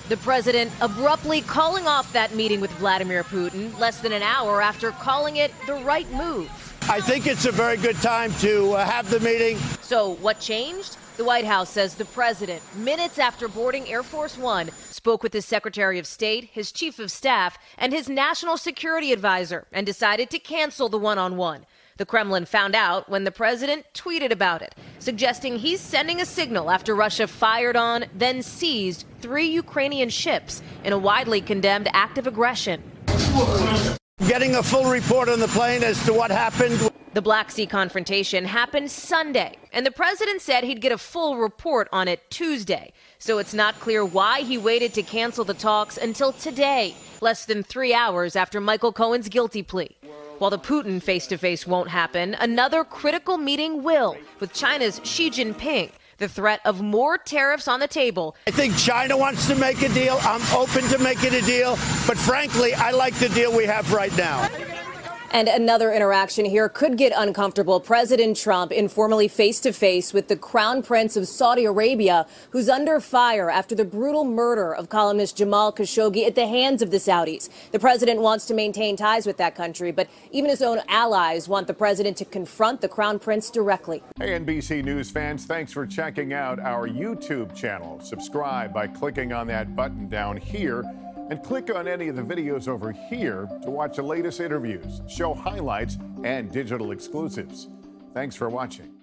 The president abruptly calling off that meeting with Vladimir Putin less than an hour after calling it the right move. I think it's a very good time to have the meeting. So what changed? The White House says the president, minutes after boarding Air Force One, spoke with his Secretary of State, his Chief of Staff, and his National Security Advisor and decided to cancel the one-on-one. The Kremlin found out when the president tweeted about it, suggesting he's sending a signal after Russia fired on, then seized 3 Ukrainian ships in a widely condemned act of aggression. Getting a full report on the plane as to what happened. The Black Sea confrontation happened Sunday, and the president said he'd get a full report on it Tuesday. So it's not clear why he waited to cancel the talks until today, less than 3 hours after Michael Cohen's guilty plea. While the Putin face-to-face won't happen, another critical meeting will, with China's Xi Jinping. The threat of more tariffs on the table. I think China wants to make a deal. I'm open to making a deal. But frankly, I like the deal we have right now. And another interaction here could get uncomfortable. President Trump informally face-to-face with the Crown Prince of Saudi Arabia, who's under fire after the brutal murder of columnist Jamal Khashoggi at the hands of the Saudis. The president wants to maintain ties with that country, but even his own allies want the president to confront the Crown Prince directly. Hey, NBC News fans, thanks for checking out our YouTube channel. Subscribe by clicking on that button down here. And click on any of the videos over here to watch the latest interviews, show highlights, and digital exclusives. Thanks for watching.